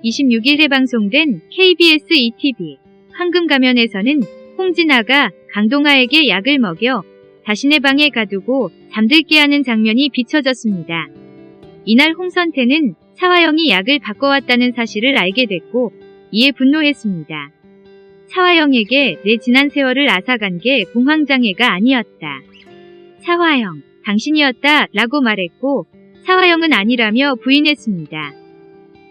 26일에 방송된 KBS ETV 황금가면에서는 홍진아가 강동아에게 약을 먹여 자신의 방에 가두고 잠들게 하는 장면이 비춰졌습니다. 이날 홍선태는 차화영이 약을 바꿔왔다는 사실을 알게 됐고 이에 분노했습니다. 차화영에게 내 지난 세월을 앗아간 게 공황장애가 아니었다. 차화영, 당신이었다 라고 말했고 차화영은 아니라며 부인했습니다.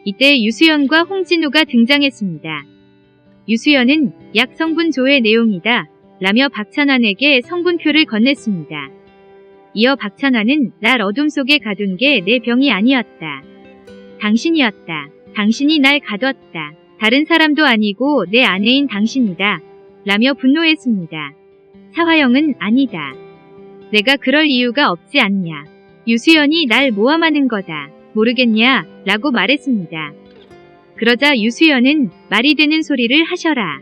이때 유수연과 홍진우가 등장했습니다. 유수연은 약 성분 조회 내용이다 라며 박찬환에게 성분표를 건넸습니다. 이어 박찬환은 날 어둠 속에 가둔 게 내 병이 아니었다. 당신이었다. 당신이 날 가뒀다. 다른 사람도 아니고 내 아내인 당신이다. 라며 분노했습니다. 차화영은 아니다. 내가 그럴 이유가 없지 않냐. 유수연이 날 모함하는 거다. 모르겠냐? 라고 말했습니다. 그러자 유수연은 말이 되는 소리를 하셔라.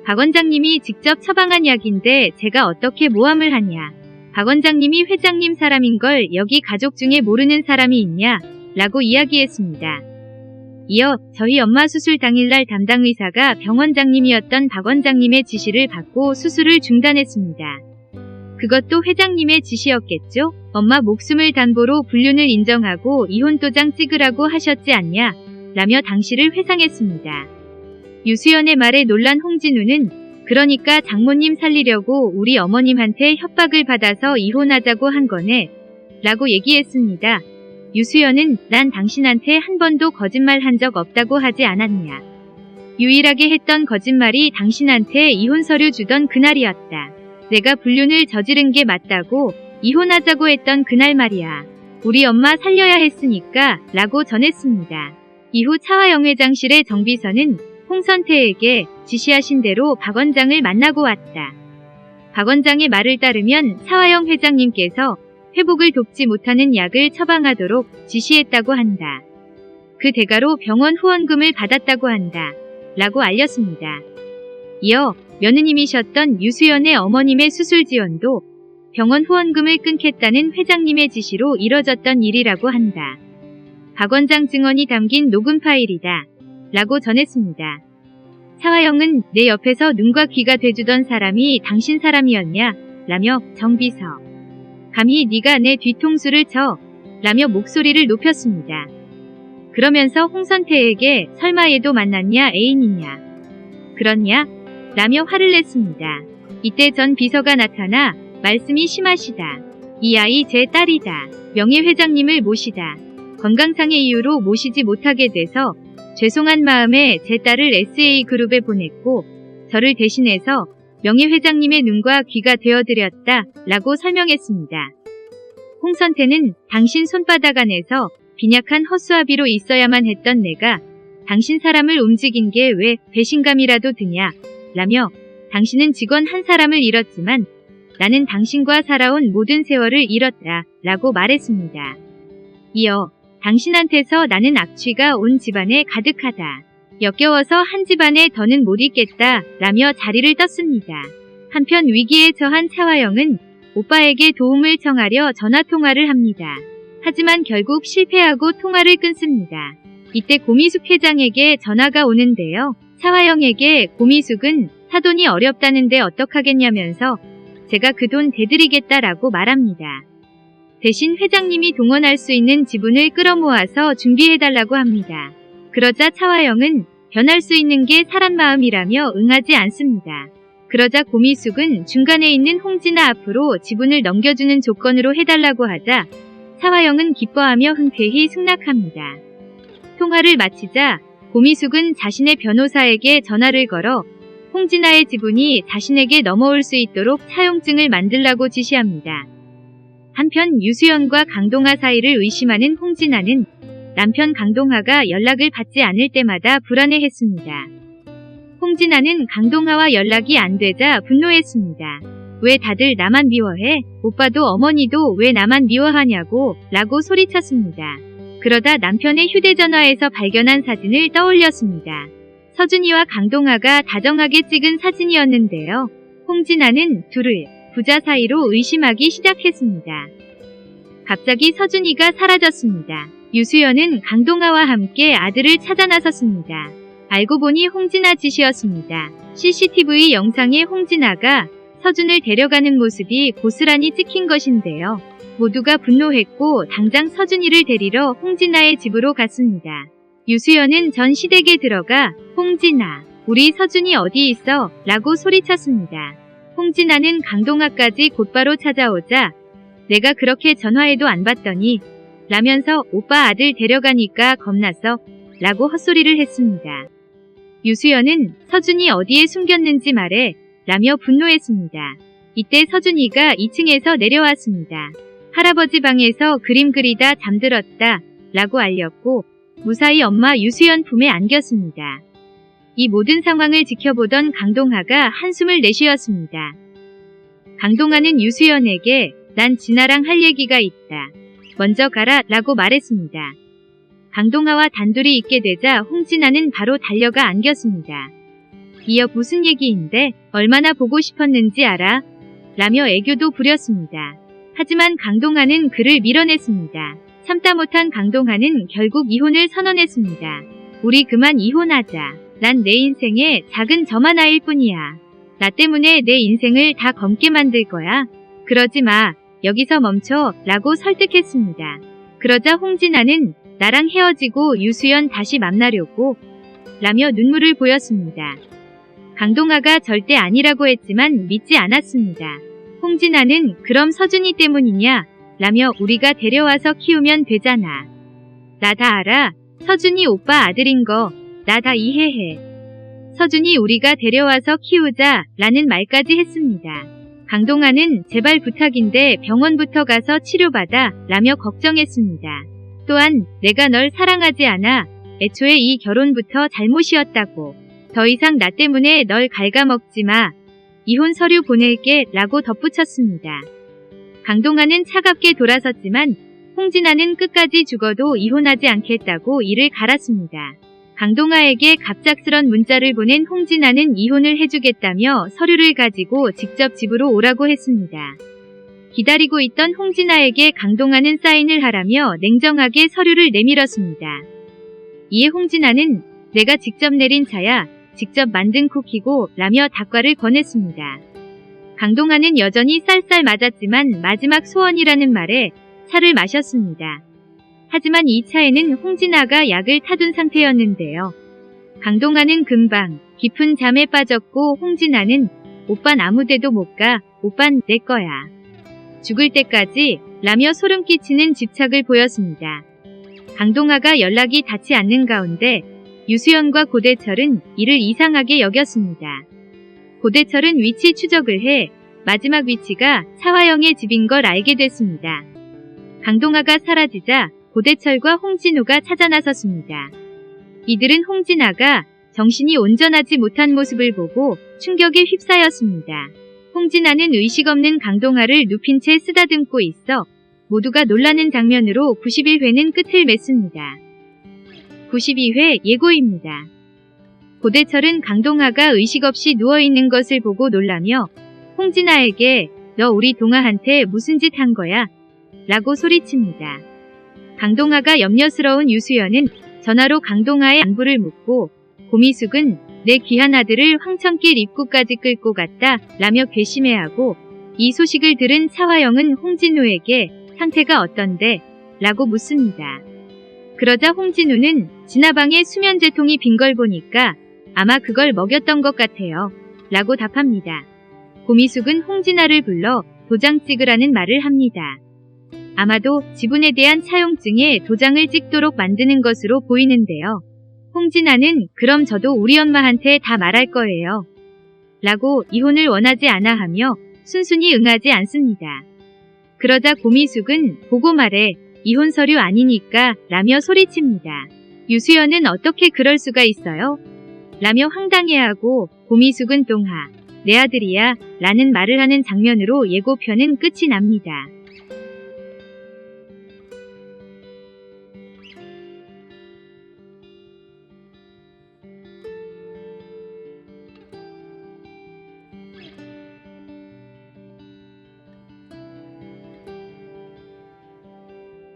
박 원장님이 직접 처방한 약인데 제가 어떻게 모함을 하냐. 박 원장님이 회장님 사람인 걸 여기 가족 중에 모르는 사람이 있냐? 라고 이야기했습니다. 이어 저희 엄마 수술 당일날 담당 의사가 병원장님이었던 박 원장님의 지시를 받고 수술을 중단했습니다. 그것도 회장님의 지시였겠죠? 엄마 목숨을 담보로 불륜을 인정하고 이혼도장 찍으라고 하셨지 않냐? 라며 당시를 회상했습니다. 유수연의 말에 놀란 홍진우는 그러니까 장모님 살리려고 우리 어머님한테 협박을 받아서 이혼하자고 한 거네? 라고 얘기했습니다. 유수연은 난 당신한테 한 번도 거짓말 한 적 없다고 하지 않았냐. 유일하게 했던 거짓말이 당신한테 이혼 서류 주던 그날이었다. 내가 불륜을 저지른 게 맞다고 이혼하자고 했던 그날 말이야. 우리 엄마 살려야 했으니까 라고 전했습니다. 이후 차화영 회장실의 정비서는 홍선태에게 지시하신 대로 박 원장을 만나고 왔다. 박 원장의 말을 따르면 차화영 회장님께서 회복을 돕지 못하는 약을 처방하도록 지시했다고 한다. 그 대가로 병원 후원금을 받았다고 한다. 라고 알렸습니다. 이어 며느님이셨던 유수연의 어머님의 수술 지원도 병원 후원금을 끊겠다는 회장님의 지시로 이뤄졌던 일이라고 한다. 박 원장 증언이 담긴 녹음 파일이다. 라고 전했습니다. 차화영은 내 옆에서 눈과 귀가 돼주던 사람이 당신 사람이었냐? 라며 정비서. 감히 네가 내 뒤통수를 쳐? 라며 목소리를 높였습니다. 그러면서 홍선태에게 설마 얘도 만났냐 애인이냐? 그렇냐? 라며 화를 냈습니다. 이때 전 비서가 나타나 말씀이 심하시다. 이 아이 제 딸이다. 명예회장님을 모시다. 건강상의 이유로 모시지 못하게 돼서 죄송한 마음에 제 딸을 SA그룹에 보냈고 저를 대신해서 명예회장님의 눈과 귀가 되어드렸다 라고 설명했습니다. 홍선태는 당신 손바닥 안에서 빈약한 허수아비로 있어야만 했던 내가 당신 사람을 움직인 게 왜 배신감이라도 드냐 라며 당신은 직원 한 사람을 잃었지만 나는 당신과 살아온 모든 세월을 잃었다 라고 말했습니다. 이어 당신한테서 나는 악취가 온 집안에 가득하다. 역겨워서 한 집안에 더는 못 있겠다 라며 자리를 떴습니다. 한편 위기에 처한 차화영은 오빠에게 도움을 청하려 전화통화를 합니다. 하지만 결국 실패하고 통화를 끊습니다. 이때 고미숙 회장에게 전화가 오는데요. 차화영에게 고미숙은 사돈이 어렵다는데 어떡하겠냐면서 제가 그 돈 대드리겠다라고 말합니다. 대신 회장님이 동원할 수 있는 지분을 끌어모아서 준비해달라고 합니다. 그러자 차화영은 변할 수 있는 게 사람 마음이라며 응하지 않습니다. 그러자 고미숙은 중간에 있는 홍진아 앞으로 지분을 넘겨주는 조건으로 해달라고 하자 차화영은 기뻐하며 흔쾌히 승낙합니다. 통화를 마치자 고미숙은 자신의 변호사에게 전화를 걸어 홍진아의 지분이 자신에게 넘어올 수 있도록 차용증을 만들라고 지시합니다. 한편 유수연과 강동아 사이를 의심하는 홍진아는 남편 강동아가 연락을 받지 않을 때마다 불안해했습니다. 홍진아는 강동아와 연락이 안 되자 분노했습니다. 왜 다들 나만 미워해? 오빠도 어머니도 왜 나만 미워하냐고 라고 소리쳤습니다. 그러다 남편의 휴대전화에서 발견한 사진을 떠올렸습니다. 서준이와 강동아가 다정하게 찍은 사진이었는데요. 홍진아는 둘을 부자 사이로 의심하기 시작했습니다. 갑자기 서준이가 사라졌습니다. 유수연은 강동아와 함께 아들을 찾아 나섰습니다. 알고 보니 홍진아 짓이었습니다. CCTV 영상에 홍진아가 서준을 데려가는 모습이 고스란히 찍힌 것인데요. 모두가 분노했고 당장 서준이를 데리러 홍진아의 집으로 갔습니다. 유수연은 전 시댁에 들어가 홍진아, 우리 서준이 어디 있어? 라고 소리쳤습니다. 홍진아는 강동아까지 곧바로 찾아오자 내가 그렇게 전화해도 안 받더니 라면서 오빠 아들 데려가니까 겁났어 라고 헛소리를 했습니다. 유수연은 서준이 어디에 숨겼는지 말해 라며 분노했습니다. 이때 서준이가 2층에서 내려왔습니다. 할아버지 방에서 그림 그리다 잠들었다 라고 알렸고 무사히 엄마 유수연 품에 안겼습니다. 이 모든 상황을 지켜보던 강동아가 한숨을 내쉬었습니다. 강동아는 유수연에게 난 진아랑 할 얘기가 있다. 먼저 가라 라고 말했습니다. 강동아와 단둘이 있게 되자 홍진아는 바로 달려가 안겼습니다. 이어 무슨 얘기인데 얼마나 보고 싶었는지 알아? 라며 애교도 부렸습니다. 하지만 강동아는 그를 밀어냈습니다. 참다 못한 강동아는 결국 이혼을 선언했습니다. 우리 그만 이혼하자. 난 내 인생에 작은 점 하나일 뿐이야. 나 때문에 내 인생을 다 검게 만들 거야. 그러지 마. 여기서 멈춰. 라고 설득했습니다. 그러자 홍진아는 나랑 헤어지고 유수연 다시 만나려고 라며 눈물을 보였습니다. 강동아가 절대 아니라고 했지만 믿지 않았습니다. 홍진아는 그럼 서준이 때문이냐? 라며 우리가 데려와서 키우면 되잖아. 나 다 알아. 서준이 오빠 아들인 거. 나 다 이해해. 서준이 우리가 데려와서 키우자 라는 말까지 했습니다. 강동아는 제발 부탁인데 병원부터 가서 치료받아 라며 걱정했습니다. 또한 내가 널 사랑하지 않아. 애초에 이 결혼부터 잘못이었다고. 더 이상 나 때문에 널 갉아먹지 마. 이혼 서류 보낼게 라고 덧붙였습니다. 강동아는 차갑게 돌아섰지만 홍진아는 끝까지 죽어도 이혼하지 않겠다고 이를 갈았습니다. 강동아에게 갑작스런 문자를 보낸 홍진아는 이혼을 해주겠다며 서류를 가지고 직접 집으로 오라고 했습니다. 기다리고 있던 홍진아에게 강동아는 사인을 하라며 냉정하게 서류를 내밀었습니다. 이에 홍진아는 내가 직접 내린 차야, 직접 만든 쿠키고 라며 닭과를 권했습니다. 강동아는 여전히 쌀쌀 맞았지만 마지막 소원이라는 말에 차를 마셨습니다. 하지만 이 차에는 홍진아가 약을 타둔 상태였는데요. 강동아는 금방 깊은 잠에 빠졌고 홍진아는 오빤 아무데도 못 가, 오빤 내 거야. 죽을 때까지 라며 소름 끼치는 집착을 보였습니다. 강동아가 연락이 닿지 않는 가운데 유수연과 고대철은 이를 이상하게 여겼습니다. 고대철은 위치 추적을 해 마지막 위치가 차화영의 집인 걸 알게 됐습니다. 강동아가 사라지자 고대철과 홍진우가 찾아 나섰습니다. 이들은 홍진아가 정신이 온전하지 못한 모습을 보고 충격에 휩싸였습니다. 홍진아는 의식 없는 강동아를 눕힌 채 쓰다듬고 있어 모두가 놀라는 장면으로 91회는 끝을 맺습니다. 92회 예고입니다. 고대철은 강동아가 의식 없이 누워있는 것을 보고 놀라며 홍진아에게 너 우리 동아한테 무슨 짓 한 거야? 라고 소리칩니다. 강동아가 염려스러운 유수연은 전화로 강동아의 안부를 묻고 고미숙은 내 귀한 아들을 황천길 입구까지 끌고 갔다 라며 괘씸해하고 이 소식을 들은 차화영은 홍진우에게 상태가 어떤데? 라고 묻습니다. 그러자 홍진우는 진아방에 수면제통이 빈 걸 보니까 아마 그걸 먹였던 것 같아요. 라고 답합니다. 고미숙은 홍진아를 불러 도장 찍으라는 말을 합니다. 아마도 지분에 대한 차용증에 도장을 찍도록 만드는 것으로 보이는데요. 홍진아는 그럼 저도 우리 엄마한테 다 말할 거예요. 라고 이혼을 원하지 않아 하며 순순히 응하지 않습니다. 그러자 고미숙은 보고 말해 이혼 서류 아니니까 라며 소리칩니다. 유수연은 어떻게 그럴 수가 있어요? 라며 황당해하고 고미숙은 똥하 내 아들이야 라는 말을 하는 장면으로 예고편은 끝이 납니다.